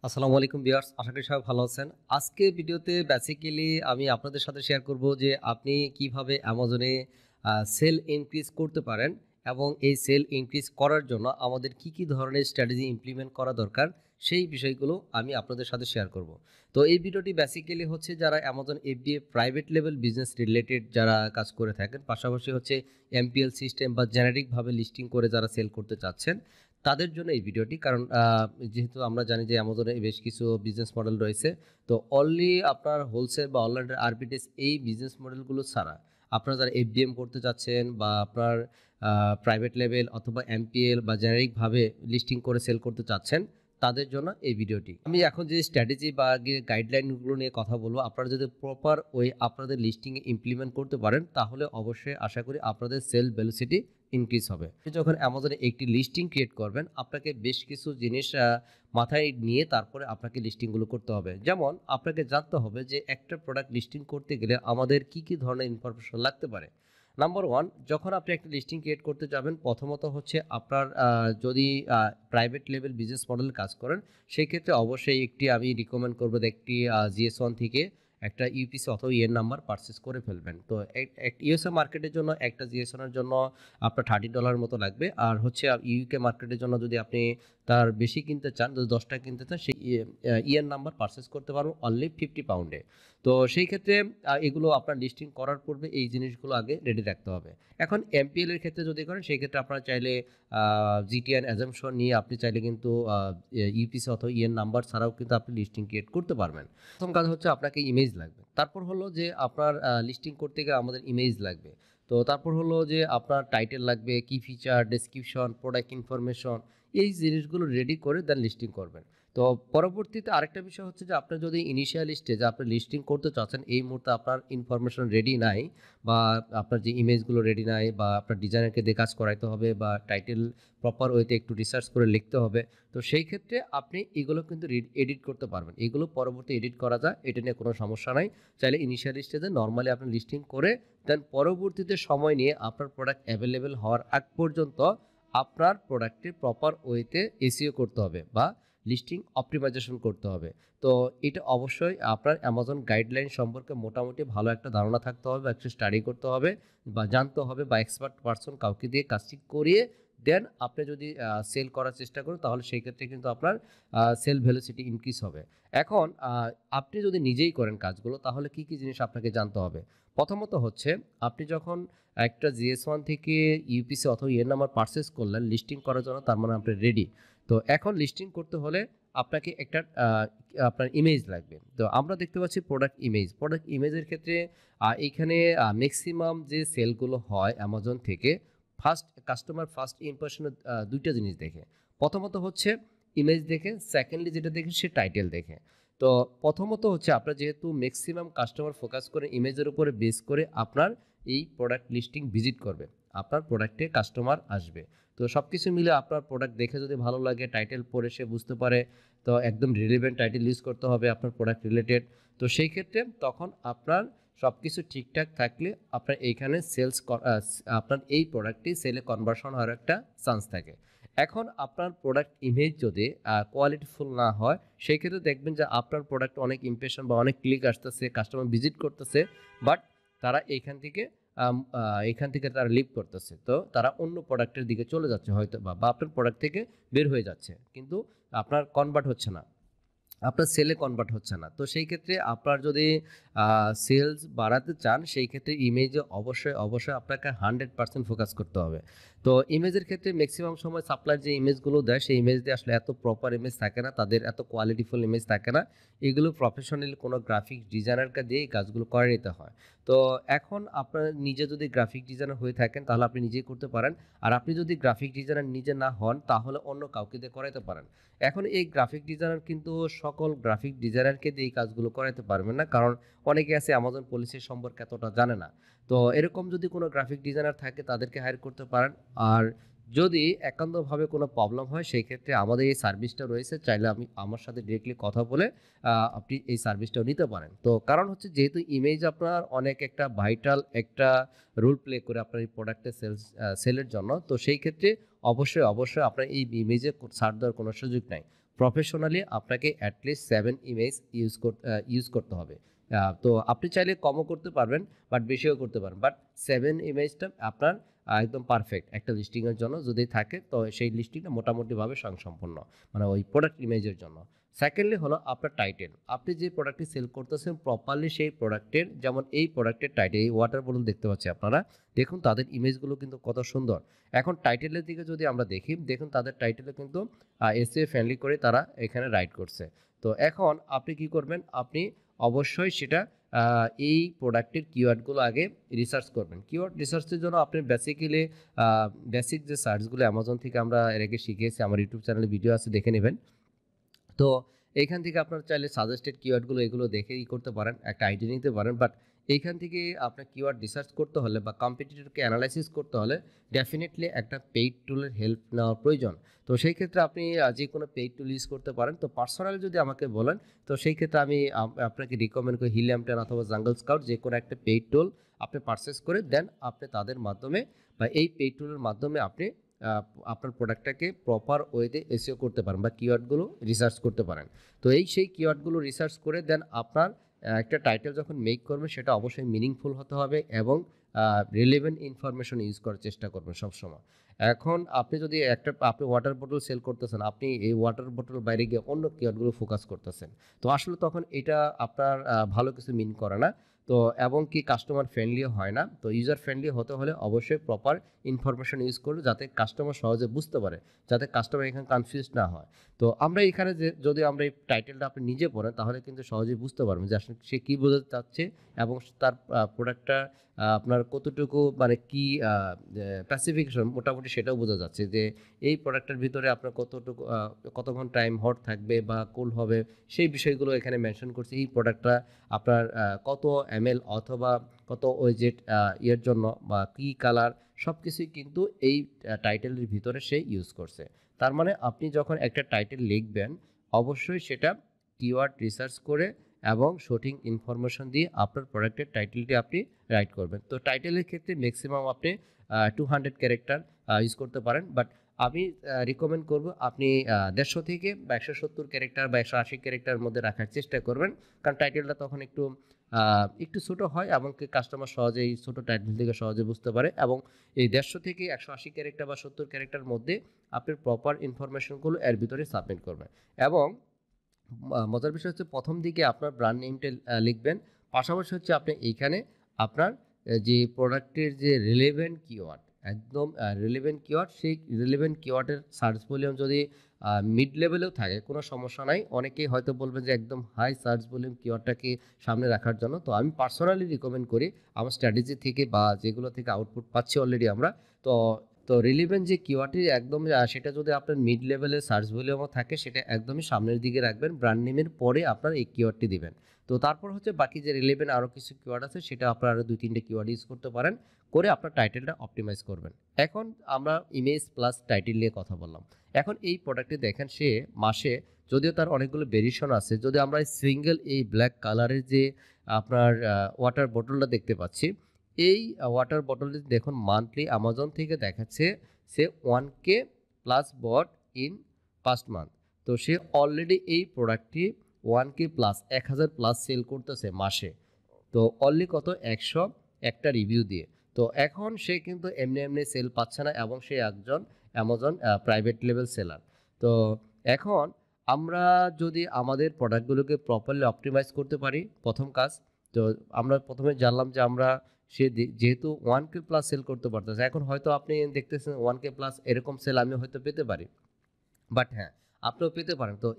আসসালামু আলাইকুম ভিউয়ার্স, আশা করি সবাই ভালো আছেন। আজকে ভিডিওতে বেসিক্যালি আমি আপনাদের সাথে শেয়ার করব যে আপনি কিভাবে অ্যামাজনে সেল ইনক্রিজ করতে পারেন এবং এই সেল ইনক্রিজ করার জন্য আমাদের কি ধরনের স্ট্র্যাটেজি ইমপ্লিমেন্ট করা দরকার সেই বিষয়গুলো আমি আপনাদের সাথে শেয়ার করব। তো এই ভিডিওটি বেসিক্যালি হচ্ছে যারা Amazon FBA private level business related যারা কাজ করে থাকেন, পাশাপাশি হচ্ছে এমপিএল সিস্টেম বা জেনারিকভাবে লিস্টিং করে যারা সেল করতে চাচ্ছেন তাদের জন্য এই ভিডিওটি। কারণ যেহেতু আমরা জানি যে অ্যামাজনে বেশ কিছু বিজনেস মডেল রয়েছে, তো অনলি আপনার হোলসেল বা অনলাইন আরবিটিএস এই বিজনেস মডেলগুলো ছাড়া আপনারা যারা এফডিএম করতে চাচ্ছেন বা আপনার প্রাইভেট লেভেল অথবা এমপিএল বা জেনারিকভাবে লিস্টিং করে সেল করতে চাচ্ছেন তাদের জন্য এই ভিডিওটি। আমি এখন যে স্ট্র্যাটেজি বা গাইডলাইনগুলো নিয়ে কথা বলবো, আপনারা যদি প্রপার ওই আপনাদের লিস্টিংয়ে ইমপ্লিমেন্ট করতে পারেন তাহলে অবশ্যই আশা করি আপনাদের সেল ভেলোসিটি ইনক্রিজ হবে। যখন অ্যামাজনে একটি লিস্টিং ক্রিয়েট করবেন আপনাকে বেশ কিছু জিনিস মাথায় নিয়ে তারপরে আপনাকে লিস্টিংগুলো করতে হবে। যেমন আপনাকে জানতে হবে যে একটা প্রোডাক্ট লিস্টিং করতে গেলে আমাদের কি ধরনের ইনফরমেশন লাগতে পারে। নাম্বার ওয়ান, যখন আপনি একটা লিস্টিং ক্রিয়েট করতে যাবেন প্রথমত হচ্ছে আপনার যদি প্রাইভেট লেভেল বিজনেস মডেল কাজ করেন সেই ক্ষেত্রে অবশ্যই একটি আমি রিকমেন্ড করবো একটি জিএস1 থেকে একটা ইউপিসি অথবা ইএন নাম্বার পারচেস করে ফেলবেন। তো ইউএসএ মার্কেটের জন্য একটা জিএসএনের জন্য আপনার $30 মতো লাগবে। আর হচ্ছে ইউকে মার্কেটের জন্য যদি আপনি তার বেশি কিনতে চান, যদি 10টা কিনতে চান, সেই ইএন নাম্বার পারচেস করতে পারবেন অনলি 50 পাউন্ডে। তো সেই ক্ষেত্রে এগুলো আপনার লিস্টিং করার পূর্বে এই জিনিসগুলো আগে রেডি রাখতে হবে। এখন এমপিএল এর ক্ষেত্রে যদি করেন সেই ক্ষেত্রে আপনারা চাইলে জিটিএন অ্যাজাম্পশন নিয়ে আপনি চাইলে কিন্তু ইউপিসি অথবা ইএন নাম্বার ছাড়াও কিন্তু আপনি লিস্টিং ক্রিয়েট করতে পারবেন। প্রথম কাজ হচ্ছে আপনাকে ইমেজ লাগবে। তারপর হলো যে আপনার লিস্টিং করতে গেলে আমাদের ইমেজ লাগবে। তো তারপর হলো যে আপনার টাইটেল লাগবে, কি ফিচার, ডেসক্রিপশন, প্রোডাক্ট ইনফরমেশন, এই জিনিসগুলো রেডি করে দেন লিস্টিং করবেন। তো পরবর্তীতে আরেকটা বিষয় হচ্ছে যে আপনার যদি ইনিশিয়াল স্টেজে আপনি লিস্টিং করতে চাচ্ছেন, এই মুহূর্তে আপনার ইনফরমেশন রেডি নাই বা আপনার যে ইমেজগুলো রেডি নাই বা আপনার ডিজাইনারকে দিয়ে কাজ করাইতে হবে বা টাইটেল প্রপার ওয়েতে একটু রিসার্চ করে লিখতে হবে, তো সেই ক্ষেত্রে আপনি এগুলো কিন্তু এডিট করতে পারবেন। এগুলো পরবর্তী এডিট করা যায়, এটা নিয়ে কোনো সমস্যা নাই। চাইলে ইনিশিয়াল স্টেজে নর্মালি আপনি লিস্টিং করে দেন পরবর্তীতে সময় নিয়ে আপনার প্রোডাক্ট অ্যাভেলেবেল হওয়ার আগ পর্যন্ত আপনার প্রোডাক্টটি প্রপার ওয়েতে এসইও করতে হবে বা লিস্টিং অপটিমাইজেশন করতে হবে। তো এটা অবশ্যই আপনার অ্যামাজন গাইডলাইন সম্পর্কে মোটামুটি ভালো একটা ধারণা থাকতে হবে বা একটু স্টাডি করতে হবে বা জানতে হবে বা এক্সপার্ট পারসন কাউকে দিয়ে কাজটি করিয়ে দেন আপনি যদি সেল করার চেষ্টা করেন তাহলে সেই ক্ষেত্রে কিন্তু আপনার সেল ভেলোসিটি ইনক্রিজ হবে। এখন আপনি যদি নিজেই করেন কাজগুলো তাহলে কি জিনিস আপনাকে জানতে হবে। প্রথমত হচ্ছে আপনি যখন একটা জিএস1 থেকে ইউপিসি অথবা ইয়ের নাম্বার পারচেস করলেন লিস্টিং করার জন্য, তার মানে আপনি রেডি। তো এখন লিস্টিং করতে হলে আপনাকে একটা আপনার ইমেজ লাগবে। তো আমরা দেখতে পাচ্ছি প্রোডাক্ট ইমেজের ক্ষেত্রে এইখানে ম্যাক্সিমাম যে সেলগুলো হয় অ্যামাজন থেকে কাস্টমার ফার্স্ট ইমপ্রেশনে দুইটা জিনিস দেখে। প্রথমত হচ্ছে ইমেজ দেখে, সেকেন্ডলি যেটা দেখে সে টাইটেল দেখে। তো প্রথমত হচ্ছে আপনার যেহেতু ম্যাক্সিমাম কাস্টমার ফোকাস করে ইমেজের উপরে বেস করে আপনার এই প্রোডাক্ট লিস্টিং ভিজিট করবে, আপনার প্রোডাক্টে কাস্টমার আসবে। তো সব কিছু মিলে আপনার প্রোডাক্ট দেখে যদি ভালো লাগে, টাইটেল পড়ে সে বুঝতে পারে, তো একদম রিলেভেন্ট টাইটেল ইউজ করতে হবে আপনার প্রোডাক্ট রিলেটেড। তো সেই ক্ষেত্রে তখন আপনার সব কিছু ঠিকঠাক থাকলে আপনার এইখানে আপনার এই প্রোডাক্টটি সেলে কনভার্সন হওয়ার একটা চান্স থাকে। এখন আপনার প্রোডাক্ট ইমেজ যদি কোয়ালিটিফুল না হয় সেই ক্ষেত্রে দেখবেন যে আপনার প্রোডাক্ট অনেক ইমপ্রেশন বা অনেক ক্লিক আসতেছে, কাস্টমার ভিজিট করতেছে, বাট তারা এখান থেকে তারা লিভ করতেছে। তো তারা অন্য প্রোডাক্টের দিকে চলে যাচ্ছে হয়তো বা আপনার প্রোডাক্ট থেকে বের হয়ে যাচ্ছে, কিন্তু আপনার কনভার্ট হচ্ছে না, আপনার সেলে কনভার্ট হচ্ছে না। তো সেই ক্ষেত্রে আপনার যদি সেলস বাড়াতে চান সেই ক্ষেত্রে ইমেজে অবশ্যই আপনাকে 100% ফোকাস করতে হবে। তো ইমেজের ক্ষেত্রে ম্যাক্সিমাম সময় সাপ্লায়ার যে ইমেজগুলো দেয় সেই ইমেজ দিয়ে আসলে এত প্রপার ইমেজ থাকে না, তাদের এত কোয়ালিটিফুল ইমেজ থাকে না। এগুলো প্রফেশনাল কোনো গ্রাফিক ডিজাইনারকে দিয়ে এই কাজগুলো করে নিতে হয়। তো এখন আপনার নিজে যদি গ্রাফিক ডিজাইনার হয়ে থাকেন তাহলে আপনি নিজেই করতে পারেন। আর আপনি যদি গ্রাফিক ডিজাইনার নিজে না হন তাহলে অন্য কাউকে দিয়ে করাতে পারেন। এখন এই গ্রাফিক ডিজাইনার কিন্তু সকল গ্রাফিক ডিজাইনারকে দিয়ে এই কাজগুলো করাতে পারবেন না, কারণ অনেকে আছে অ্যামাজন পলিসির সম্পর্কে এতটা জানে না। তো এরকম যদি কোনো গ্রাফিক ডিজাইনার থাকে তাদেরকে হায়ার করতে পারেন। আর যদি একান্তভাবে কোনো প্রবলেম হয় সেই ক্ষেত্রে আমাদের এই সার্ভিসটা রয়েছে, চাইলে আমার সাথে ডিরেক্টলি কথা বলে আপনি এই সার্ভিসটাও নিতে পারেন। তো কারণ হচ্ছে যেহেতু ইমেজ আপনার অনেক একটা ভাইটাল একটা রোল প্লে করে আপনার এই প্রোডাক্টের সেলের জন্য, তো সেই ক্ষেত্রে অবশ্যই আপনার এই ইমেজে ছাড় দেওয়ার কোনো সুযোগ নাই। প্রফেশনালি আপনাকে অ্যাটলিস্ট 7 ইমেজ ইউজ করতে হবে। তো আপনি চাইলে কমও করতে পারবেন, বাট বেশিও করতে পারেন, বাট 7 ইমেজটা আপনার একদম পারফেক্ট একটা লিস্টিংয়ের জন্য যদি থাকে, তো সেই লিস্টিংটা মোটামুটিভাবে স্বয়ংসম্পূর্ণ, মানে ওই প্রোডাক্ট ইমেজের জন্য। সেকেন্ডলি হলো আপনার টাইটেল। আপনি যে প্রোডাক্টটি সেল করতেছেন প্রপারলি সেই প্রোডাক্টের, যেমন এই প্রোডাক্টের টাইটেল, এই ওয়াটার বোতল দেখতে পাচ্ছি আপনারা, দেখুন তাদের ইমেজগুলো কিন্তু কত সুন্দর। এখন টাইটেলের দিকে যদি আমরা দেখি, দেখুন তাদের টাইটেলে কিন্তু এসইও ফ্রেন্ডলি করে তারা এখানে রাইট করছে। তো এখন আপনি কি করবেন, আপনি অবশ্যই সেটা এই প্রোডাক্টের কিওয়ার্ডগুলো আগে রিসার্চ করবেন। কিওয়ার্ড রিসার্চের জন্য আপনি বেসিক্যালি বেসিক যে সার্চগুলো অ্যামাজন থেকে আমরা এর আগে শিখিয়েছি, আমার ইউটিউব চ্যানেলে ভিডিও আছে, দেখে নেবেন। তো এইখান থেকে আপনার চাইলে সাজেস্টেড কিওয়ার্ডগুলো এগুলো দেখেই করতে পারেন, একটা আইডিয়া নিতে পারেন। বাট এইখান থেকে আপনার কিওয়ার্ড রিসার্চ করতে হলে বা কম্পিটিটরকে অ্যানালাইসিস করতে হলে ডেফিনেটলি একটা পেইড টুলের হেল্প নেওয়ার প্রয়োজন। তো সেই ক্ষেত্রে আপনি যে কোনো পেইড টুল ইউজ করতে পারেন। তো পার্সোনালি যদি আমাকে বলেন, তো সেই ক্ষেত্রে আমি আপনাকে রিকমেন্ড করি হিলিয়াম 10 অথবা জাঙ্গল স্কাউট, যে কোনো একটা পেইড টুল আপনি পারচেস করে দেন আপনি তাদের মাধ্যমে বা এই পেইড টুলের মাধ্যমে আপনি আপনার প্রোডাক্টটাকে প্রপার ওয়েতে এসইও করতে পারেন বা কিওয়ার্ডগুলো রিসার্চ করতে পারেন। তো সেই কিওয়ার্ডগুলো রিসার্চ করে দেন আপনার একটা টাইটেল যখন মেক করবেন সেটা অবশ্যই মিনিংফুল হতে হবে এবং রিলেভেন্ট ইনফরমেশন ইউজ করার চেষ্টা করবেন সবসময়। এখন আপনি যদি আপনি ওয়াটার বোতল সেল করতেছেন, আপনি এই ওয়াটার বোতল বাইরে গিয়ে অন্য কিওয়ার্ডগুলো ফোকাস করতেছেন, তো আসলে তখন এটা আপনার ভালো কিছু মিন করে না। তো এবং কি কাস্টমার ফ্রেন্ডলিও হয় না। তো ইউজার ফ্রেন্ডলি হতে হলে অবশ্যই প্রপার ইনফরমেশন ইউজ করবে যাতে কাস্টমার সহজে বুঝতে পারে, যাতে কাস্টমার এখানে কনফিউজ না হয়। তো আমরা এখানে যে যদি আমরা এই টাইটেলটা আপনি নিজে পড়েন তাহলে কিন্তু সহজেই বুঝতে পারবেন যে আসলে সে কী বোঝাতে চাচ্ছে এবং তার প্রোডাক্টটা আপনার কতটুকু মানে কি স্পেসিফিকেশন মোটামুটি সেটাও বোঝা যাচ্ছে যে এই প্রোডাক্টের ভিতরে আপনার কতটুকু কতক্ষণ টাইম হট থাকবে বা কুল হবে, সেই বিষয়গুলো এখানে মেনশন করছে। এই প্রোডাক্টটা আপনার কত এমএল অথবা কত ওয়েজেট ইয়ের জন্য বা কী কালার, সব কিছুই কিন্তু এই টাইটেলের ভিতরে সে ইউজ করছে। তার মানে আপনি যখন একটা টাইটেল লিখবেন অবশ্যই সেটা কিওয়ার্ড রিসার্চ করে এবং সঠিক ইনফরমেশন দিয়ে আপনার প্রোডাক্টের টাইটেলটি আপনি রাইট করবেন। তো টাইটেলের ক্ষেত্রে ম্যাক্সিমাম আপনি 200 ক্যারেক্টার ইউজ করতে পারেন, বাট আমি রিকমেন্ড করব আপনি 150 থেকে বা 170 ক্যারেক্টার বা 180 ক্যারেক্টারের মধ্যে রাখার চেষ্টা করবেন, কারণ টাইটেলটা তখন একটু ছোটো হয় এবং কাস্টমার সহজেই ছোটো টাইটেল থেকে সহজে বুঝতে পারে। এবং এই 150 থেকে 180 ক্যারেক্টার বা 70 ক্যারেক্টার মধ্যে আপনি প্রপার ইনফরমেশনগুলো এর ভিতরে সাবমিট করবেন। এবং মজার বিষয় হচ্ছে প্রথম দিকে আপনার ব্র্যান্ড নেমটা লিখবেন, পাশাপাশি হচ্ছে আপনি এইখানে আপনার যে প্রোডাক্টের যে রিলেভেন্ট কিওয়ার্ড, একদম রিলেভেন্ট কিওয়ার্ড, সেই রিলেভেন্ট কিওয়ার্ডের সার্চ ভলিউম যদি মিড লেভেলেও থাকে কোনো সমস্যা নাই। অনেকেই হয়তো বলবেন যে একদম হাই সার্চ ভলিউম কিওয়ার্ডটাকে সামনে রাখার জন্য। তো আমি পার্সোনালি রিকমেন্ড করি আমার স্ট্র্যাটেজি থেকে বা যেগুলো থেকে আউটপুট পাচ্ছি অলরেডি আমরা। তো তো রিলেভেন্ট যে কিওয়ার্ডটি একদম সেটা যদি আপনার মিড লেভেলের সার্চ ভলিউমও থাকে সেটা একদমই সামনের দিকে রাখবেন, ব্র্যান্ড নেমের পরে আপনার এই কিওয়ার্ডটি দিবেন। তো তারপর হচ্ছে বাকি যে রিলেভেন্ট আরও কিছু কিওয়ার্ড আছে সেটা আপনার আরও 2-3টে কিওয়ার্ড ইউজ করতে পারেন, করে আপনার টাইটেলটা অপটিমাইজ করবেন। এখন আমরা ইমেজ প্লাস টাইটেল নিয়ে কথা বললাম। এখন এই প্রোডাক্টটি দেখেন সে মাসে, যদিও তার অনেকগুলো ভেরিয়েশন আছে, যদি আমরা সিঙ্গেল এই ব্ল্যাক কালারের যে আপনার ওয়াটার বোতলটা দেখতে পাচ্ছি, এই ওয়াটার বটলটি দেখুন মান্থলি অ্যামাজন থেকে দেখাচ্ছে সে 1K plus but in first month. তো সে অলরেডি এই প্রোডাক্টটি 1K প্লাস 1000 প্লাস সেল করতেছে মাসে। তো অনলি কত 100 একটা রিভিউ দিয়ে। তো এখন সে কিন্তু এমনি এমনি সেল পাচ্ছে না এবং সে একজন অ্যামাজন প্রাইভেট লেভেল সেলার। তো এখন আমরা যদি আমাদের প্রোডাক্টগুলোকে প্রপারলি অপটিমাইজ করতে পারি, প্রথম কাজ। তো আমরা প্রথমে জানলাম যে আমরা যেহেতু 1K প্লাস সেল করতে পারতেছে, এখন হয়তো আপনি দেখতেছেন 1K প্লাস এরকম সেল আমি হয়তো পেতে পারি, বাট হ্যাঁ আপনিও পেতে পারেন। তো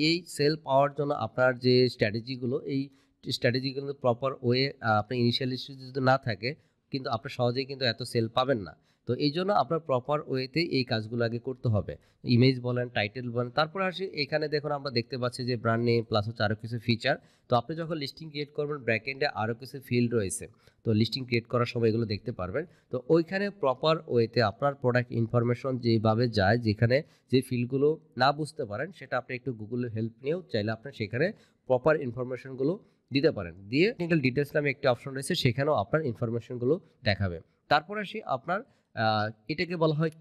এই সেল পাওয়ার জন্য আপনার যে স্ট্র্যাটেজিগুলো, এই স্ট্র্যাটেজিগুলো প্রপার ওয়ে আপনার ইনিশিয়ালি যদি না থাকে কিন্তু আপনি সহজেই কিন্তু এত সেল পাবেন না। তো এই জন্য আপনার প্রপার ওয়েতে এই কাজগুলো আগে করতে হবে, ইমেজ বলেন টাইটেল বলেন। তারপরে আসি এখানে দেখুন আমরা দেখতে পাচ্ছি যে ব্র্যান্ড নেম প্লাস হচ্ছে আরও কিছু ফিচার। তো আপনি যখন লিস্টিং ক্রিয়েট করবেন ব্যাকএন্ডে আরও কিছু ফিল্ড রয়েছে, তো লিস্টিং ক্রিয়েট করার সময় এগুলো দেখতে পারবেন। তো ওইখানে প্রপার ওয়েতে আপনার প্রোডাক্ট ইনফরমেশন যেভাবে যায়, যেখানে যে ফিল্ডগুলো না বুঝতে পারেন সেটা আপনি একটু গুগলের হেল্প নিয়েও চাইলে আপনি সেখানে প্রপার ইনফরমেশনগুলো দিতে পারেন। দিয়ে টেকনিক্যাল ডিটেলস নামে একটি অপশন রয়েছে, সেখানেও আপনার ইনফরমেশনগুলো দেখাবে। তারপর আসি আপনার এটাকে বলা হয়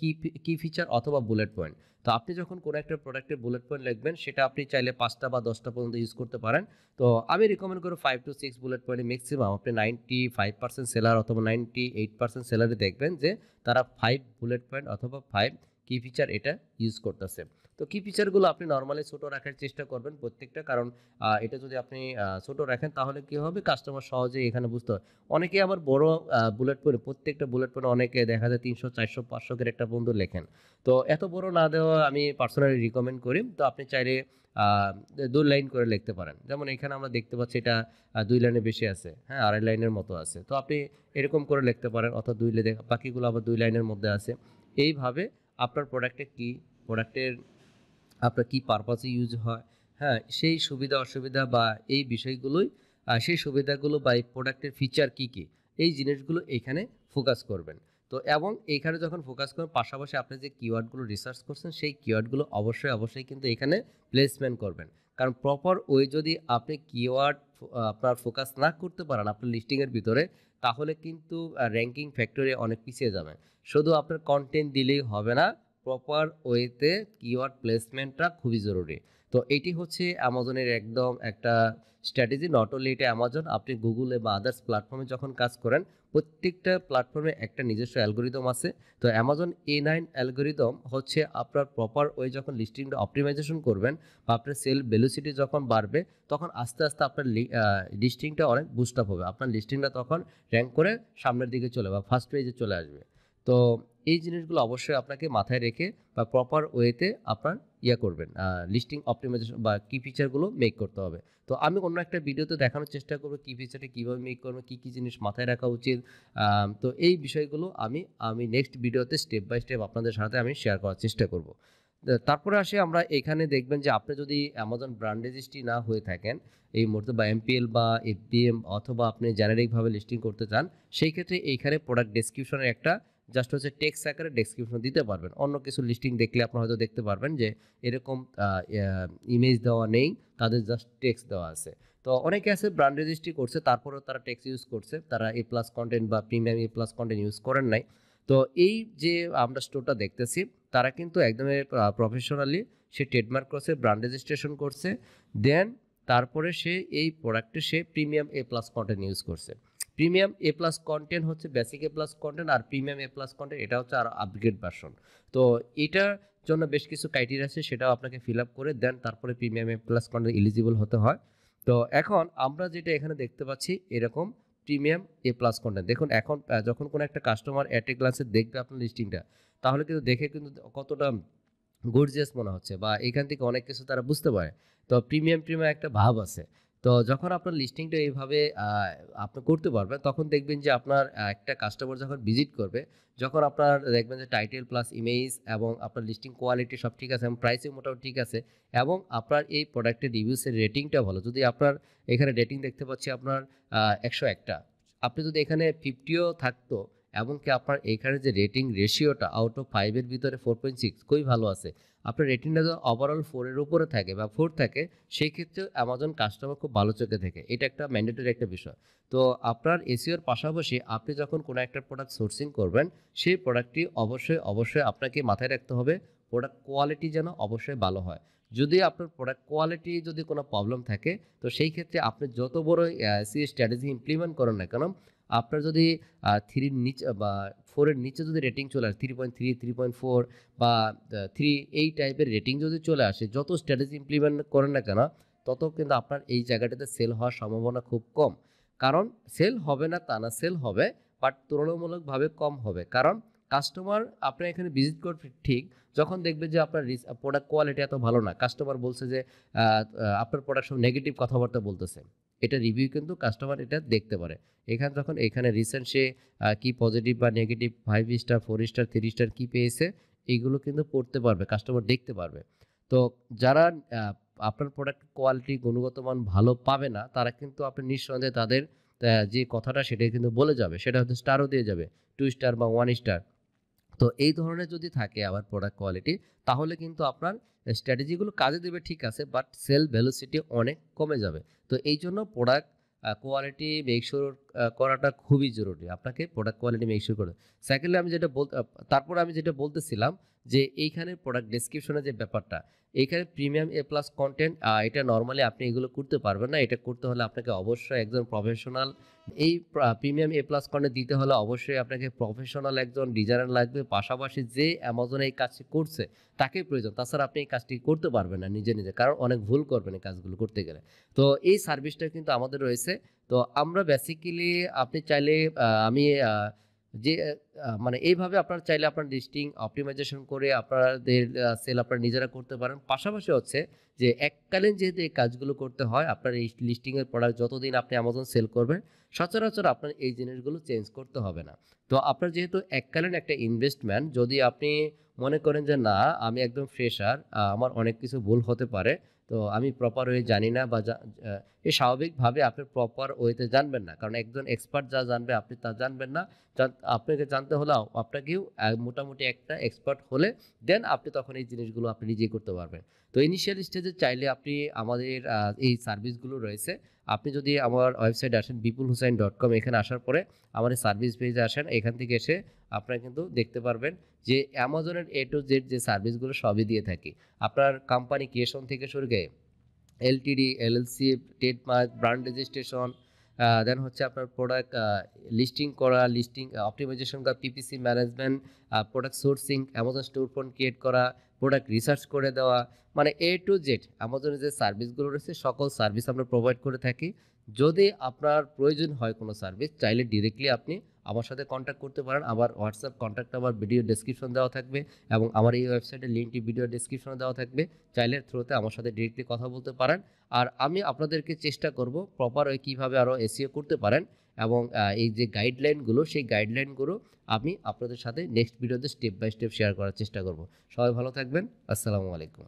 কি ফিচার অথবা বুলেট পয়েন্ট। তো আপনি যখন কোনো একটা প্রোডাক্টের বুলেট পয়েন্ট লিখবেন সেটা আপনি চাইলে ৫টা বা ১০টা পর্যন্ত ইউজ করতে পারেন। তো আমি রিকমেন্ড করব 5 to 6 বুলেট পয়েন্টে ম্যাক্সিমাম আপনি 95% সেলার অথবা 98% সেলারে দেখবেন যে তারা 5 বুলেট পয়েন্ট অথবা 5 কি ফিচার এটা ইউজ করতেছে। তো কি ফিচারগুলো আপনি নরমালি ছোট রাখার চেষ্টা করবেন প্রত্যেকটা, কারণ এটা যদি আপনি ছোট রাখেন তাহলে কি হবে, কাস্টমার সহজেই এখানে বুঝতে হয়। অনেকে আবার বড় বুলেট পয়েন্ট, প্রত্যেকটা বুলেট পয়েন্ট অনেকে দেখা যায় ৩০০ ৪০০ ৫০০ এর একটা বন্ধু লেখেন। তো এত বড় না দেওয়া আমি পার্সোনালি রিকমেন্ড করি। তো আপনি চাইলে ২ লাইন করে লিখতে পারেন। যেমন এখানে আমরা দেখতে পাচ্ছি এটা ২ লাইনের বেশি আছে, হ্যাঁ? ২.৫ লাইনের মতো আছে। তো আপনি এরকম করে লিখতে পারেন, অর্থাৎ ২ বাকিগুলো আবার ২ লাইনের মধ্যে আছে। এইভাবে আপনার প্রোডাক্টে কি, প্রোডাক্টের আপনার কি পারপাসে ইউজ হয়, হ্যাঁ? সেই সুবিধা অসুবিধা বা এই বিষয়গুলোই সেই সুবিধাগুলো বা এই প্রোডাক্টের ফিচার কি, কি? এই জিনিসগুলো এখানে ফোকাস করবেন। তো এবং এইখানে যখন ফোকাস করেন পাশাপাশি আপনি যে কিওয়ার্ডগুলো রিসার্চ করছেন সেই কিওয়ার্ডগুলো অবশ্যই কিন্তু এখানে প্লেসমেন্ট করবেন। কারণ প্রপার ওয়ে যদি আপনি কিওয়ার্ড আপনার ফোকাস না করতে পারেন আপনার লিস্টিংয়ের ভিতরে, তাহলে কিন্তু র‍্যাংকিং ফ্যাক্টরে অনেক পিছিয়ে যাবেন। শুধু আপনার কনটেন্ট দিলেই হবে না, প্রপার ওয়েতে কিওয়ার্ড প্লেসমেন্টটা খুবই জরুরি। তো এটি হচ্ছে অ্যামাজনের একদম একটা স্ট্র্যাটেজি। নট অনলি এটা অ্যামাজন, আপনি গুগলে বা আদার্স প্ল্যাটফর্মে যখন কাজ করেন প্রত্যেকটা প্ল্যাটফর্মে একটা নিজস্ব অ্যালগোরিদম আছে। তো অ্যামাজন A9 অ্যালগোরিদম হচ্ছে আপনার প্রপার ওয়ে যখন লিস্টিংটা অপটিমাইজেশন করবেন বা আপনার সেল ভেলোসিটি যখন বাড়বে তখন আস্তে আস্তে আপনার লিস্টিংটা অনেক বুস্ট আপ হবে। আপনার লিস্টিংটা তখন র‍্যাংক করে সামনের দিকে চলে বা ফার্স্ট পেজে চলে আসবে। তো এই জিনিসগুলো অবশ্যই আপনাকে মাথায় রেখে বা প্রপার ওয়েতে আপনার করবেন, লিস্টিং অপটিমাইজেশন বা কি ফিচারগুলো মেক করতে হবে। তো আমি অন্য একটা ভিডিওতে দেখানোর চেষ্টা করব কি ফিচারটা কীভাবে মেক করবেন, কী কী জিনিস মাথায় রাখা উচিত। তো এই বিষয়গুলো আমি নেক্সট ভিডিওতে স্টেপ বাই স্টেপ আপনাদের সাথে আমি শেয়ার করার চেষ্টা করব। তারপরে আসি আমরা এখানে দেখবেন যে আপনি যদি অ্যামাজন ব্র্যান্ড রেজিস্ট্রি না হয়ে থাকেন এই মুহূর্তে, বা এমপিএল বা এফবিএম অথবা আপনি জেনারিকভাবে লিস্টিং করতে চান, সেই ক্ষেত্রে এইখানে প্রোডাক্ট ডেসক্রিপশনের একটা জাস্ট হচ্ছে টেক্সট আকারে ডেসক্রিপশন দিতে পারবেন। অন্য কিছু লিস্টিং দেখলে আপনারা হয়তো দেখতে পারবেন যে এরকম ইমেজ দেওয়া নেই, তাদের জাস্ট টেক্সট দেওয়া আছে। তো অনেকে আছে ব্র্যান্ড রেজিস্ট্রি করছে তারপরেও তারা টেক্সট ইউজ করছে, তারা এ প্লাস কন্টেন্ট বা প্রিমিয়াম এ প্লাস কন্টেন্ট ইউজ করেন নাই। তো এই যে আমরা স্টোরটা দেখতেছি তারা কিন্তু একদমই প্রফেশনালি সে ট্রেডমার্ক করছে, ব্র্যান্ড রেজিস্ট্রেশন করছে, দেন তারপরে সে এই প্রোডাক্টে সে প্রিমিয়াম এ প্লাস কন্টেন্ট ইউজ করছে। প্রিমিয়াম এ প্লাস কন্টেন্ট হচ্ছে বেসিক এ প্লাস কন্টেন্ট, আর প্রিমিয়াম এ প্লাস কন্টেন্ট এটা হচ্ছে আর আপগ্রেড ভার্সন। তো এটার জন্য বেশ কিছু ক্রাইটেরিয়া আছে, সেটাও আপনাকে ফিল আপ করে দেন তারপরে প্রিমিয়াম এ প্লাস কন্টেন্ট এলিজিবল হতে হয়। তো এখন আমরা যেটা এখানে দেখতে পাচ্ছি এরকম প্রিমিয়াম এ প্লাস কন্টেন্ট দেখুন, এখন যখন কোনো একটা কাস্টমার অ্যাট এ গ্লান্সে দেখবে আপনার লিস্টিংটা, তাহলে কিন্তু দেখে কিন্তু কতটা গর্জিয়াস মনে হচ্ছে বা এখান থেকে অনেক কিছু তারা বুঝতে পারে। তো প্রিমিয়াম একটা ভাব আছে। তো যখন আপনার লিস্টিংটা এইভাবে আপনি করতে পারবেন তখন দেখবেন যে আপনার একটা কাস্টমার যখন ভিজিট করবে, যখন আপনার দেখবেন যে টাইটেল প্লাস ইমেজ এবং আপনার লিস্টিং কোয়ালিটি সব ঠিক আছে এবং প্রাইসিং মোটামুটি ঠিক আছে এবং আপনার এই প্রোডাক্টের রিভিউসের রেটিংটা ভালো। যদি আপনার এখানে রেটিং দেখতে পাচ্ছি আপনার ১০১ টা। আপনি যদি এখানে 50 ও থাকতো এবং কি আপনার এখানে যে রেটিং রেশিওটা আউট অফ 5 এর ভিতরে 4.6 খুবই ভালো আছে। আপনার রেটিংটা যদি ওভারঅল 4 এর উপরে থাকে বা 4 থাকে, সেই ক্ষেত্রে অ্যামাজন কাস্টমার খুব ভালো চোখে দেখে। এটা একটা ম্যান্ডেটরি একটা বিষয়। তো আপনার এসইওর পাশাপাশি আপনি যখন কোনো একটা প্রোডাক্ট সোর্সিং করবেন, সেই প্রোডাক্টটি অবশ্যই আপনাকে মাথায় রাখতে হবে প্রোডাক্ট কোয়ালিটি যেন অবশ্যই ভালো হয়। যদি আপনার প্রোডাক্ট কোয়ালিটি যদি কোনো প্রবলেম থাকে, তো সেই ক্ষেত্রে আপনি যত বড় এসইও স্ট্র্যাটেজি ইমপ্লিমেন্ট করেন না কেন, আপনার যদি 3 এর নিচে বা 4 এর নিচে যদি রেটিং চলে আসে 3.3, 3.4 বা 3 এই টাইপের রেটিং যদি চলে আসে, যত স্ট্র্যাটেজি ইমপ্লিমেন্ট করেন না কেন, তত কিন্তু আপনার এই জায়গাটাতে সেল হওয়ার সম্ভাবনা খুব কম। কারণ সেল হবে না তা না, সেল হবে বাট তুলনামূলকভাবে কম হবে। কারণ কাস্টমার আপনার এখানে ভিজিট করবে ঠিক, যখন দেখবে যে আপনার প্রোডাক্ট কোয়ালিটি এত ভালো না। কাস্টমার বলছে যে আ আ আপনার প্রোডাক্ট সব নেগেটিভ কথাবার্তা বলতেছে। এটা রিভিউ কিন্তু কাস্টমার এটা দেখতে পারে। এখানে রিসেন্ট সে কি পজিটিভ বা নেগেটিভ 5 স্টার, 4 স্টার, 3 স্টার কি পেয়েছে, এগুলো কিন্তু পড়তে পারবে, কাস্টমার দেখতে পারবে। তো যারা আ আপনার প্রোডাক্ট কোয়ালিটি গুণগত মান ভালো পাবে না, তারা কিন্তু আপনি নিঃসন্দেহে তাদের যে কথাটা সেটাই কিন্তু বলে যাবে। সেটা হয়তো স্টারও দিয়ে যাবে। 2 স্টার বা 1 স্টার। তো এই ধরনের যদি থাকে আবার প্রোডাক্ট কোয়ালিটি, তাহলে কিন্তু আপনার স্ট্র্যাটেজিগুলো কাজে দেবে ঠিক আছে, বাট সেল ভেলোসিটি অনেক কমে যাবে। তো এইজন্য প্রোডাক্ট কোয়ালিটি মেক সিউর করাটা খুবই জরুরি। আপনাকে প্রোডাক্ট কোয়ালিটি মেক সিউর করে। সেকেন্ডলি আমি যেটা তারপরে আমি যেটা বলতেছিলাম যে এইখানে প্রোডাক্ট ডেসক্রিপশনে যে ব্যাপারটা, এইখানে প্রিমিয়াম এ প্লাস কন্টেন্ট, এটা নর্মালি আপনি এগুলো করতে পারবেন না। এটা করতে হলে আপনাকে অবশ্যই একজন প্রফেশনাল, এই প্রিমিয়াম এ প্লাস কন্টেন্ট দিতে হলে অবশ্যই আপনাকে প্রফেশনাল একজন ডিজাইনার লাগবে। পাশাপাশি যে অ্যামাজনে এই কাজটি করছে তাকে প্রয়োজন। তাছাড়া আপনি এই কাজটি করতে পারবেন না নিজে, নিজে। কারণ অনেক ভুল করবেন এই কাজগুলো করতে গেলে। তো এই সার্ভিসটা কিন্তু আমাদের রয়েছে। তো আমরা বেসিক্যালি আপনি চাইলে আমি যে মানে এইভাবে আপনারা চাইলে আপনার লিস্টিং অপটিমাইজেশন করে আপনাদের সেল আপনারা নিজেরা করতে পারেন। পাশাপাশি হচ্ছে যে এককালীন যেহেতু এই কাজগুলো করতে হয়, আপনার এই লিস্টিংয়ের প্রোডাক্ট যতদিন আপনি অ্যামাজন সেল করবেন, সচরাচর আপনার এই জিনিসগুলো চেঞ্জ করতে হবে না। তো আপনার যেহেতু এককালীন একটা ইনভেস্টমেন্ট, যদি আপনি মনে করেন যে না আমি একদম ফ্রেশার, আমার অনেক কিছু ভুল হতে পারে, তো আমি প্রপার ওয়ে জানি না বা এ স্বাভাবিকভাবে আপনি প্রপার ওয়েতে জানবেন না। কারণ একজন এক্সপার্ট যা জানবে আপনি তা জানবেন না। আপনাকে জানতে হলে আপনাকেও মোটামুটি একটা এক্সপার্ট হলে দেন আপনি তখন এই জিনিসগুলো আপনি নিজেই করতে পারবেন। তো ইনিশিয়াল স্টেজে চাইলে আপনি আমাদের এই সার্ভিসগুলো রয়েছে। আপনি যদি আমার ওয়েবসাইটে আসেন bipulhusain.com, এখানে আসার পরে আমার এই সার্ভিস পেজে আসেন। এখান থেকে এসে আপনারা কিন্তু দেখতে পারবেন যে অ্যামাজনের A to Z যে সার্ভিসগুলো সবই দিয়ে থাকি। আপনার কোম্পানি ক্রিয়েশন থেকে শুরু করে LTD, LLC, trademark, brand registration, then হচ্ছে আপনার প্রোডাক্ট লিস্টিং করা, লিস্টিং অপটিমাইজেশন করা, PPC management, product sourcing, Amazon store front create করা, প্রোডাক্ট রিসার্চ করে দেওয়া, মানে A to Z অ্যামাজনের যে সার্ভিসগুলো রয়েছে সকল সার্ভিস আমরা প্রোভাইড করে থাকি। যদি আপনার প্রয়োজন হয় কোনো সার্ভিস, চাইলে ডিরেক্টলি আপনি আমার সাথে কন্ট্যাক্ট করতে পারেন। আমার WhatsApp contact number video description দেওয়া থাকবে এবং আমার এই ওয়েবসাইটের লিঙ্কটি ভিডিও ডেসক্রিপশনে দেওয়া থাকবে। চাইলে থ্রুতে আমার সাথে ডিরেক্টলি কথা বলতে পারেন। আর আমি আপনাদেরকে চেষ্টা করব প্রপার ওয়ে কীভাবে আরও এসইও করতে পারেন এবং এই যে গাইডলাইনগুলো, সেই গাইডলাইনগুলো আমি আপনাদের সাথে নেক্সট ভিডিওতে স্টেপ বাই স্টেপ শেয়ার করার চেষ্টা করব। সবাই ভালো থাকবেন। আসসালামু আলাইকুম।